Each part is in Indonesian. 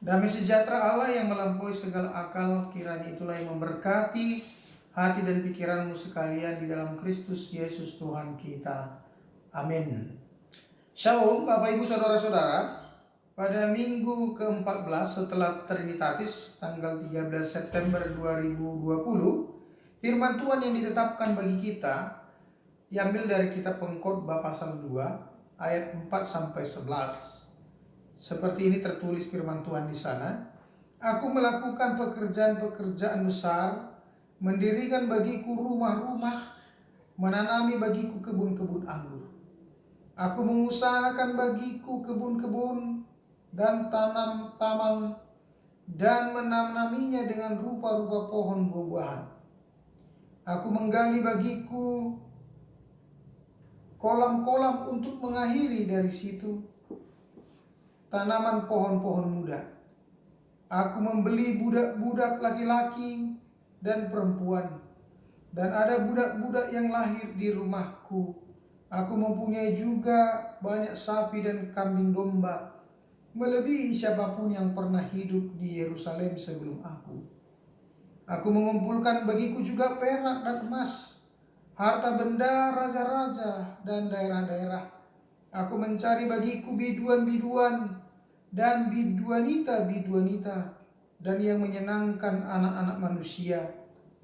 Damai sejahtera Allah yang melampaui segala akal, kiranya itulah yang memberkati hati dan pikiranmu sekalian di dalam Kristus Yesus Tuhan kita. Amin. Shalom Bapak Ibu Saudara-saudara. Pada minggu ke-14 setelah Trinitatis tanggal 13 September 2020, firman Tuhan yang ditetapkan bagi kita diambil dari kitab Pengkhotbah pasal 2 ayat 4 sampai 11. Seperti ini tertulis firman Tuhan di sana. Aku melakukan pekerjaan-pekerjaan besar, mendirikan bagiku rumah-rumah, menanami bagiku kebun-kebun anggur. Aku mengusahakan bagiku kebun-kebun dan tanam taman dan menanaminya dengan rupa-rupa pohon buah-buahan. Aku menggali bagiku kolam-kolam untuk mengakhiri dari situ tanaman pohon-pohon muda. Aku membeli budak-budak laki-laki dan perempuan, dan ada budak-budak yang lahir di rumahku. Aku mempunyai juga banyak sapi dan kambing domba, melebihi siapapun yang pernah hidup di Yerusalem sebelum aku. Aku mengumpulkan bagiku juga perak dan emas, harta benda raja-raja dan daerah-daerah. Aku mencari bagiku biduan-biduan dan biduanita-biduanita, dan yang menyenangkan anak-anak manusia,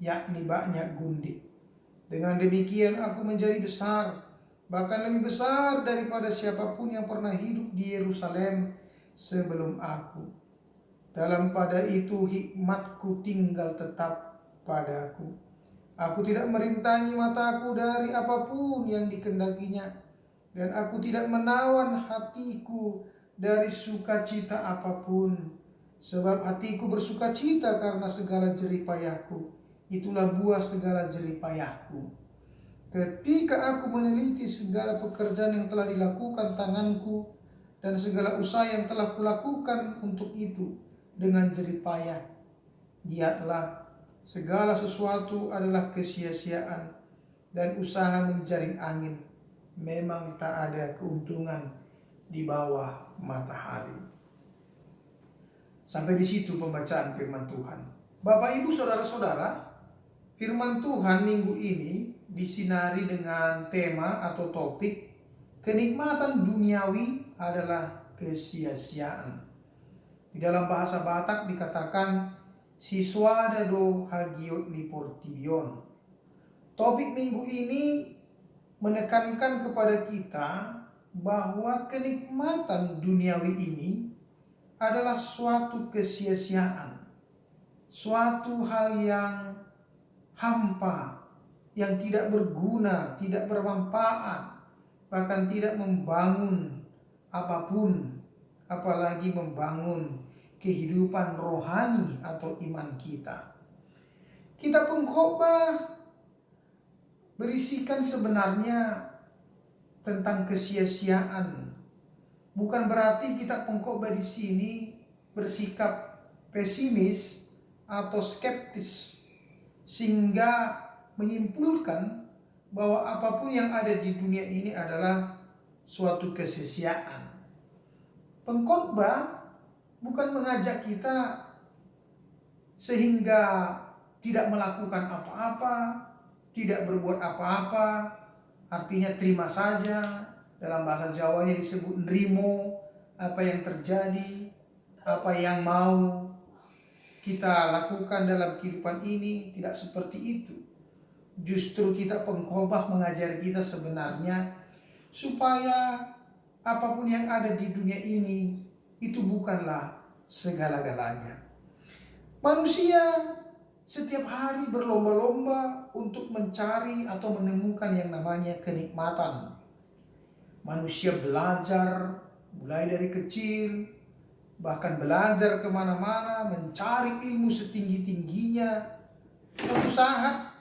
yakni banyak gundik. Dengan demikian aku menjadi besar, bahkan lebih besar daripada siapapun yang pernah hidup di Yerusalem sebelum aku. Dalam pada itu hikmatku tinggal tetap padaku. Aku tidak merintangi mataku dari apapun yang dikendakinya, dan aku tidak menawan hatiku dari sukacita apapun. Sebab hatiku bersukacita karena segala jeripayahku. Itulah buah segala jeripayahku. Ketika aku meneliti segala pekerjaan yang telah dilakukan tanganku, dan segala usaha yang telah kulakukan untuk itu dengan jeripayah, lihatlah, segala sesuatu adalah kesia-siaan, dan usaha menjaring angin. Memang tak ada keuntungan di bawah matahari. Sampai di situ pembacaan firman Tuhan. Bapak Ibu Saudara-saudara, firman Tuhan minggu ini disinari dengan tema atau topik kenikmatan duniawi adalah kesia-siaan. Di dalam bahasa Batak dikatakan siswadado hagiot liportibion. Topik minggu ini menekankan kepada kita bahwa kenikmatan duniawi ini adalah suatu kesia-siaan, suatu hal yang hampa, yang tidak berguna, tidak bermanfaat, bahkan tidak membangun apapun, apalagi membangun kehidupan rohani atau iman kita. Kitab Pengkhotbah berisikan sebenarnya tentang kesia-siaan. Bukan berarti kitab Pengkhotbah di sini bersikap pesimis atau skeptis sehingga menyimpulkan bahwa apapun yang ada di dunia ini adalah suatu kesia-siaan. Pengkhotbah bukan mengajak kita sehingga tidak melakukan apa-apa, tidak berbuat apa-apa, artinya terima saja. Dalam bahasa Jawanya disebut nrimo, apa yang terjadi, apa yang mau kita lakukan dalam kehidupan ini, tidak seperti itu. Justru kita Pengkhotbah mengajari kita sebenarnya supaya apapun yang ada di dunia ini itu bukanlah segala-galanya. Manusia setiap hari berlomba-lomba untuk mencari atau menemukan yang namanya kenikmatan. Manusia belajar mulai dari kecil, bahkan belajar kemana-mana, mencari ilmu setinggi-tingginya. Suatu saat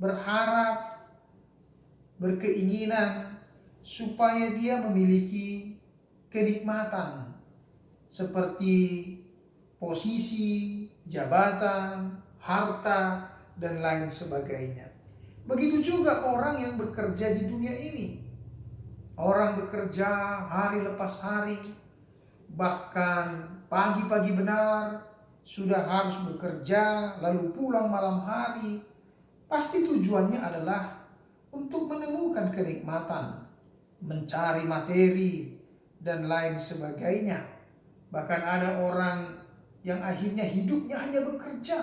berharap, berkeinginan supaya dia memiliki kenikmatan seperti posisi, jabatan, harta, dan lain sebagainya. Begitu juga orang yang bekerja di dunia ini. Orang bekerja hari lepas hari, bahkan pagi-pagi benar, sudah harus bekerja, lalu pulang malam hari. Pasti tujuannya adalah untuk menemukan kenikmatan, mencari materi, dan lain sebagainya. Bahkan ada orang yang akhirnya hidupnya hanya bekerja,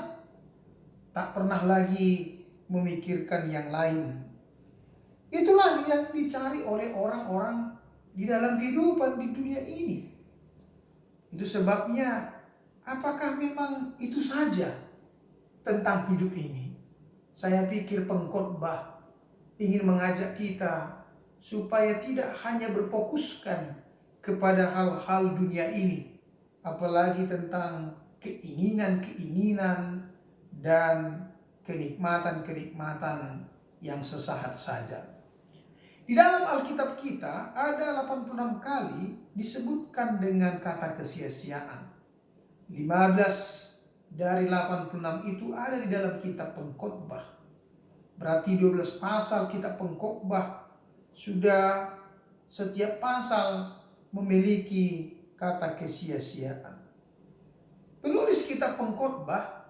tak pernah lagi memikirkan yang lain. Itulah yang dicari oleh orang-orang di dalam kehidupan di dunia ini. Itu sebabnya, apakah memang itu saja tentang hidup ini? Saya pikir pengkhotbah ingin mengajak kita supaya tidak hanya berfokuskan kepada hal-hal dunia ini, apalagi tentang keinginan-keinginan dan kenikmatan-kenikmatan yang sesaat saja. Di dalam Alkitab kita ada 86 kali disebutkan dengan kata kesia-siaan. 15 dari 86 itu ada di dalam kitab Pengkhotbah. Berarti 12 pasal kitab Pengkhotbah, sudah setiap pasal memiliki kata kesia-siaan. Penulis kitab Pengkhotbah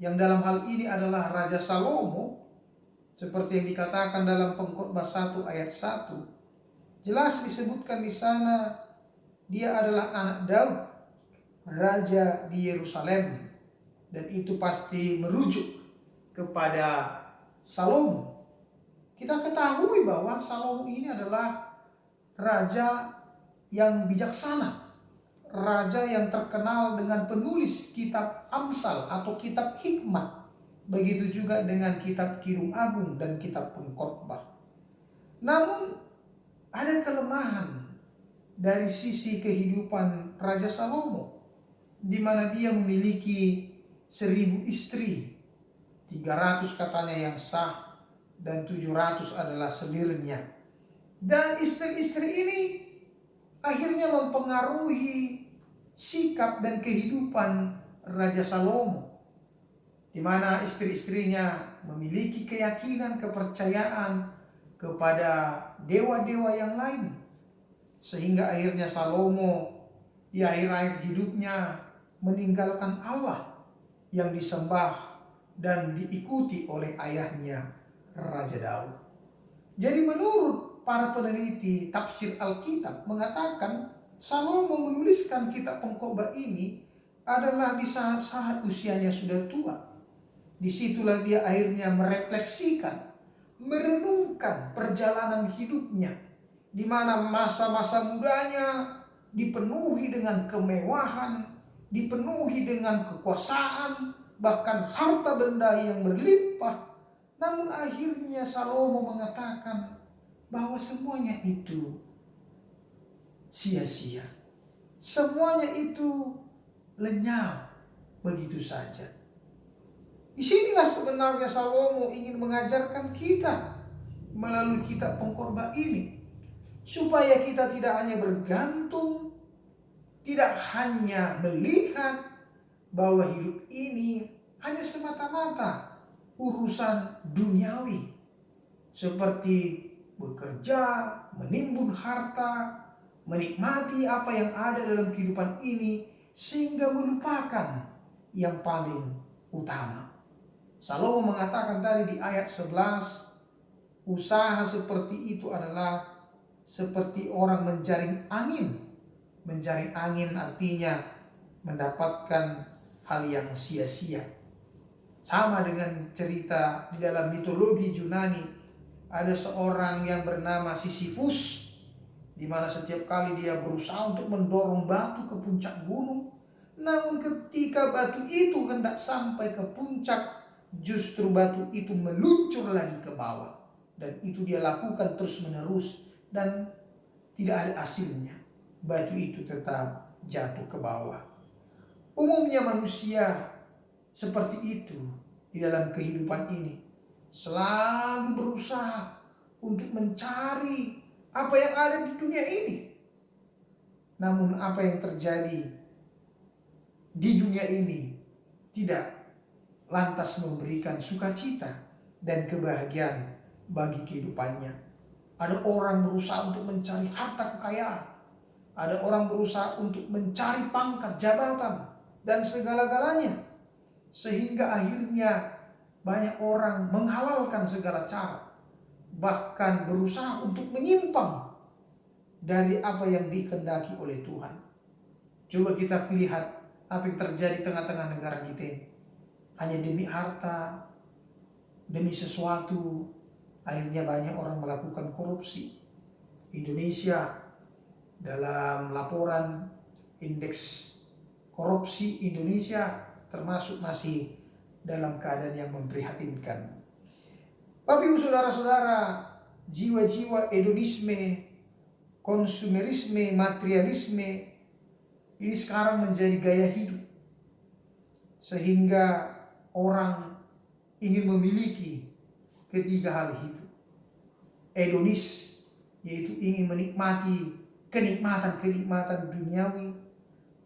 yang dalam hal ini adalah Raja Salomo, seperti yang dikatakan dalam Pengkhotbah 1 ayat 1, jelas disebutkan di sana dia adalah anak Daud, raja di Yerusalem. Dan itu pasti merujuk kepada Salomo. Kita ketahui bahwa Salomo ini adalah raja yang bijaksana, raja yang terkenal dengan penulis kitab Amsal atau kitab hikmat. Begitu juga dengan kitab Kidung Agung dan kitab Pengkhotbah. Namun ada kelemahan dari sisi kehidupan Raja Salomo, di mana dia memiliki 1000 istri, 300 katanya yang sah, dan 700 adalah selirnya. Dan istri-istri ini akhirnya mempengaruhi sikap dan kehidupan Raja Salomo, di mana istri-istrinya memiliki keyakinan, kepercayaan kepada dewa-dewa yang lain. Sehingga akhirnya Salomo di akhir-akhir hidupnya meninggalkan Allah yang disembah dan diikuti oleh ayahnya Raja Daud. Jadi menurut para peneliti tafsir Alkitab mengatakan Salomo menuliskan kitab Pengkhotbah ini adalah di saat usianya sudah tua. Disitulah dia akhirnya merefleksikan, merenungkan perjalanan hidupnya, di mana masa-masa mudanya dipenuhi dengan kemewahan, dipenuhi dengan kekuasaan, bahkan harta benda yang berlimpah. Namun akhirnya Salomo mengatakan bahwa semuanya itu sia-sia. Semuanya itu lenyap begitu saja. Disinilah sebenarnya Salomo ingin mengajarkan kita melalui kitab Pengkhotbah ini, supaya kita tidak hanya bergantung, tidak hanya melihat bahwa hidup ini hanya semata-mata urusan duniawi, seperti bekerja, menimbun harta, menikmati apa yang ada dalam kehidupan ini, sehingga melupakan yang paling utama. Salomo mengatakan tadi di ayat 11, usaha seperti itu adalah seperti orang menjaring angin. Menjaring angin artinya mendapatkan hal yang sia-sia. Sama dengan cerita di dalam mitologi Yunani, ada seorang yang bernama Sisyphus, di mana setiap kali dia berusaha untuk mendorong batu ke puncak gunung, namun ketika batu itu hendak sampai ke puncak, justru batu itu meluncur lagi ke bawah. Dan itu dia lakukan terus-menerus dan tidak ada hasilnya. Batu itu tetap jatuh ke bawah. Umumnya manusia seperti itu di dalam kehidupan ini, selalu berusaha untuk mencari apa yang ada di dunia ini. Namun apa yang terjadi di dunia ini tidak lantas memberikan sukacita dan kebahagiaan bagi kehidupannya. Ada orang berusaha untuk mencari harta kekayaan. Ada orang berusaha untuk mencari pangkat, jabatan, dan segala-galanya. Sehingga akhirnya banyak orang menghalalkan segala cara. Bahkan berusaha untuk menyimpang dari apa yang dikehendaki oleh Tuhan. Coba kita lihat apa yang terjadi di tengah-tengah negara kita ini. Hanya demi harta, demi sesuatu, akhirnya banyak orang melakukan korupsi. Indonesia dalam laporan indeks korupsi Indonesia termasuk masih dalam keadaan yang memprihatinkan. Bapak Ibu saudara-saudara, jiwa-jiwa hedonisme, konsumerisme, materialisme ini sekarang menjadi gaya hidup. Sehingga orang ingin memiliki ketiga hal itu. Hedonis, yaitu ingin menikmati kenikmatan-kenikmatan duniawi.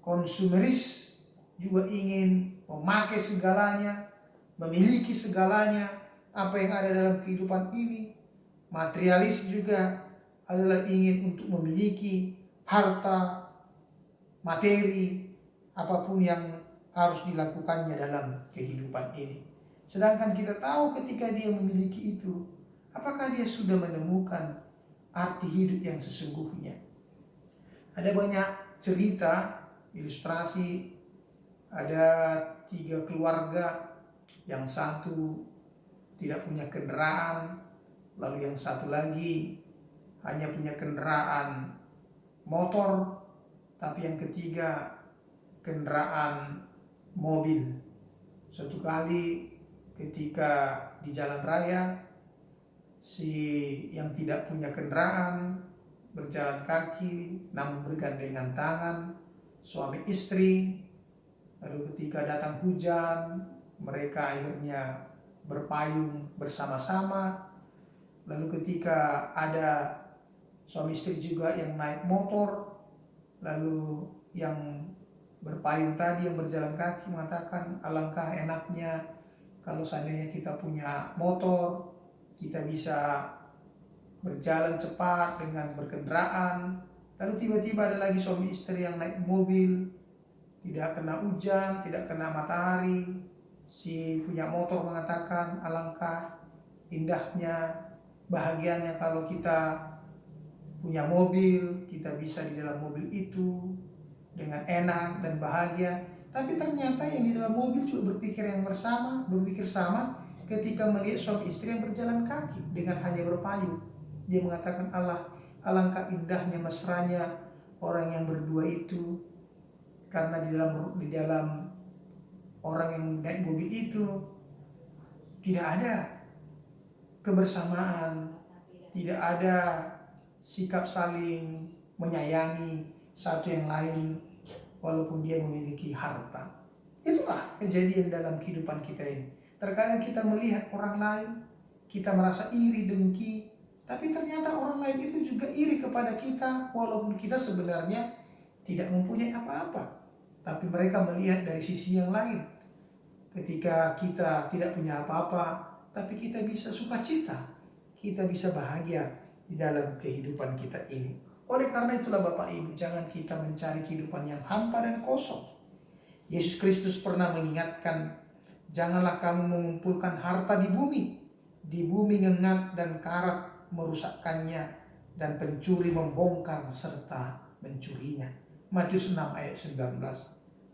Konsumeris juga ingin memakai segalanya, memiliki segalanya apa yang ada dalam kehidupan ini. Materialis juga adalah ingin untuk memiliki harta, materi, apapun yang harus dilakukannya dalam kehidupan ini. Sedangkan kita tahu ketika dia memiliki itu, apakah dia sudah menemukan arti hidup yang sesungguhnya? Ada banyak cerita, ilustrasi. Ada 3 keluarga, yang satu tidak punya kendaraan, lalu yang satu lagi hanya punya kendaraan motor, tapi yang ketiga kendaraan mobil. Suatu kali ketika di jalan raya, si yang tidak punya kendaraan berjalan kaki namun bergandengan tangan, suami istri. Lalu ketika datang hujan, mereka akhirnya berpayung bersama-sama. Lalu ketika ada suami istri juga yang naik motor, lalu yang berpayung tadi yang berjalan kaki mengatakan, alangkah enaknya kalau seandainya kita punya motor, kita bisa berjalan cepat dengan berkendaraan. Lalu tiba-tiba ada lagi suami istri yang naik mobil, tidak kena hujan, tidak kena matahari. Si punya motor mengatakan, alangkah indahnya, bahagianya kalau kita punya mobil, kita bisa di dalam mobil itu dengan enak dan bahagia. Tapi ternyata yang di dalam mobil juga berpikir sama ketika melihat suami istri yang berjalan kaki dengan hanya berpayung. Dia mengatakan, alangkah indahnya, mesranya orang yang berdua itu, karena di dalam orang yang naik mobil itu tidak ada kebersamaan, tidak ada sikap saling menyayangi satu yang lain walaupun dia memiliki harta. Itulah kejadian dalam kehidupan kita ini. Terkadang kita melihat orang lain, kita merasa iri, dengki, tapi ternyata orang lain itu juga iri kepada kita walaupun kita sebenarnya tidak mempunyai apa-apa. Tapi mereka melihat dari sisi yang lain. Ketika kita tidak punya apa-apa, tapi kita bisa sukacita, kita bisa bahagia di dalam kehidupan kita ini. Oleh karena itulah Bapak Ibu, jangan kita mencari kehidupan yang hampa dan kosong. Yesus Kristus pernah mengingatkan, janganlah kamu mengumpulkan harta di bumi ngengat dan karat merusakkannya, dan pencuri membongkar serta mencurinya. Matius 6 ayat 19.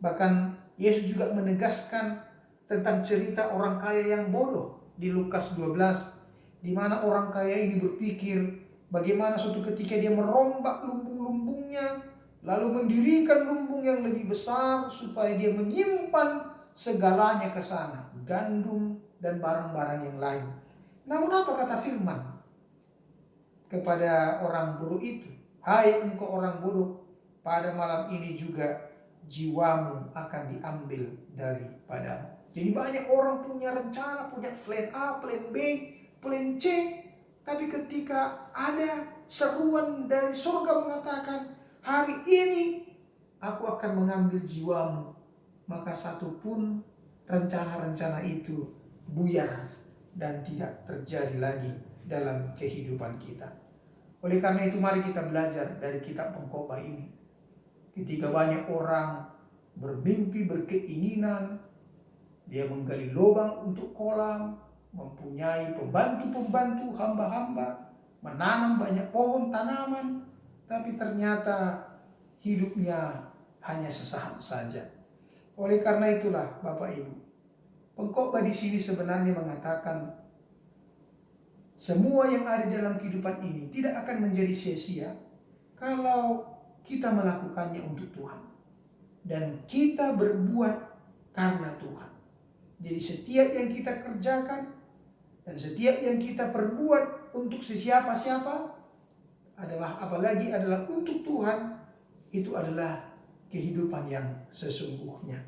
Bahkan Yesus juga menegaskan tentang cerita orang kaya yang bodoh di Lukas 12, di mana orang kaya ini berpikir bagaimana suatu ketika dia merombak lumbung-lumbungnya, lalu mendirikan lumbung yang lebih besar supaya dia menyimpan segalanya ke sana, gandum dan barang-barang yang lain. Namun apa kata firman kepada orang bodoh itu? Hai engkau orang bodoh, pada malam ini juga jiwamu akan diambil daripadamu. Jadi banyak orang punya rencana, punya plan A, plan B, plan C. Tapi ketika ada seruan dari surga mengatakan, hari ini aku akan mengambil jiwamu, maka satupun rencana-rencana itu buyar dan tidak terjadi lagi dalam kehidupan kita. Oleh karena itu mari kita belajar dari kitab pengkhotbah ini. Ketika banyak orang bermimpi, berkeinginan, dia menggali lubang untuk kolam, mempunyai pembantu-pembantu, hamba-hamba, menanam banyak pohon tanaman, tapi ternyata hidupnya hanya sesaat saja. Oleh karena itulah Bapak Ibu, pengkhotbah di sini sebenarnya mengatakan semua yang ada dalam kehidupan ini tidak akan menjadi sia-sia kalau kita melakukannya untuk Tuhan dan kita berbuat karena Tuhan. Jadi setiap yang kita kerjakan dan setiap yang kita perbuat untuk siapa-siapa adalah untuk Tuhan, itu adalah kehidupan yang sesungguhnya.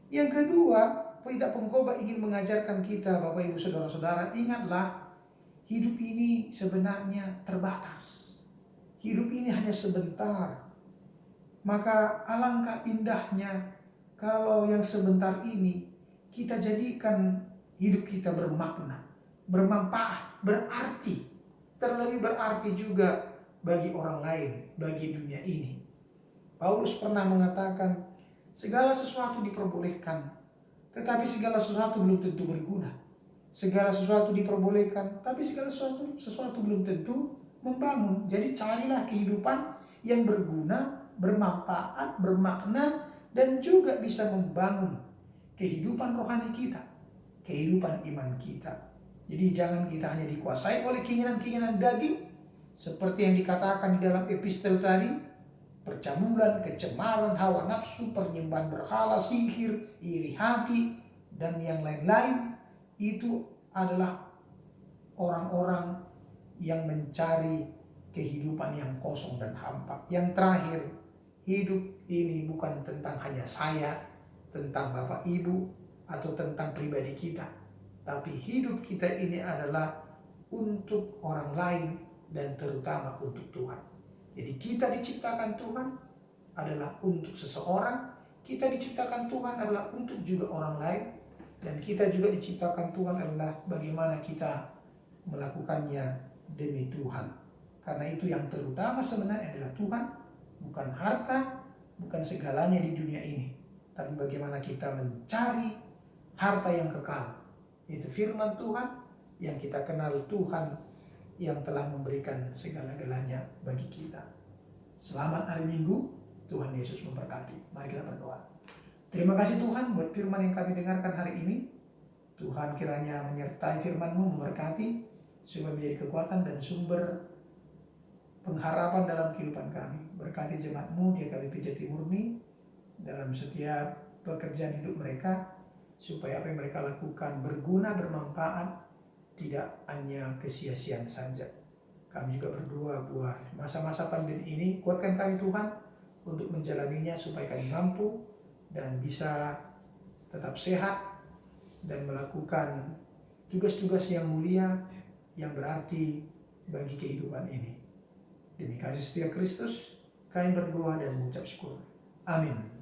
Yang kedua, pengkhotbah ingin mengajarkan kita, Bapak Ibu Saudara-saudara, ingatlah hidup ini sebenarnya terbatas. Hidup ini hanya sebentar. Maka alangkah indahnya kalau yang sebentar ini kita jadikan hidup kita bermakna, bermanfaat, berarti. Terlebih berarti juga bagi orang lain, bagi dunia ini. Paulus pernah mengatakan, segala sesuatu diperbolehkan, tetapi segala sesuatu belum tentu berguna. Segala sesuatu diperbolehkan, tapi segala sesuatu belum tentu membangun. Jadi carilah kehidupan yang berguna, bermanfaat, bermakna, dan juga bisa membangun kehidupan rohani kita, kehidupan iman kita. Jadi jangan kita hanya dikuasai oleh keinginan-keinginan daging, seperti yang dikatakan di dalam epistel tadi, percabulan, kecemaran, hawa nafsu, penyembahan berhala, sihir, iri hati, dan yang lain-lain. Itu adalah orang-orang yang mencari kehidupan yang kosong dan hampa. Yang terakhir, hidup ini bukan tentang hanya saya, tentang Bapak Ibu, atau tentang pribadi kita. Tapi hidup kita ini adalah untuk orang lain dan terutama untuk Tuhan. Jadi kita diciptakan Tuhan adalah untuk seseorang, kita diciptakan Tuhan adalah untuk juga orang lain, dan kita juga diciptakan Tuhan adalah bagaimana kita melakukannya demi Tuhan. Karena itu yang terutama sebenarnya adalah Tuhan, bukan harta, bukan segalanya di dunia ini, tapi bagaimana kita mencari harta yang kekal, yaitu firman Tuhan yang kita kenal Tuhan yang telah memberikan segala-galanya bagi kita. Selamat hari Minggu, Tuhan Yesus memberkati. Mari kita berdoa. Terima kasih Tuhan buat firman yang kami dengarkan hari ini. Tuhan kiranya menyertai firman-Mu, memberkati, supaya menjadi kekuatan dan sumber pengharapan dalam kehidupan kami. Berkati jemaat-Mu di AKBP Jatimurni dalam setiap pekerjaan hidup mereka, supaya apa yang mereka lakukan berguna, bermanfaat, tidak hanya kesia-siaan saja. Kami juga berdoa buat masa-masa pandemi ini, kuatkan kami Tuhan untuk menjalaninya supaya kami mampu dan bisa tetap sehat dan melakukan tugas-tugas yang mulia yang berarti bagi kehidupan ini. Demi kasih setia Kristus, kami berdoa dan mengucap syukur. Amin.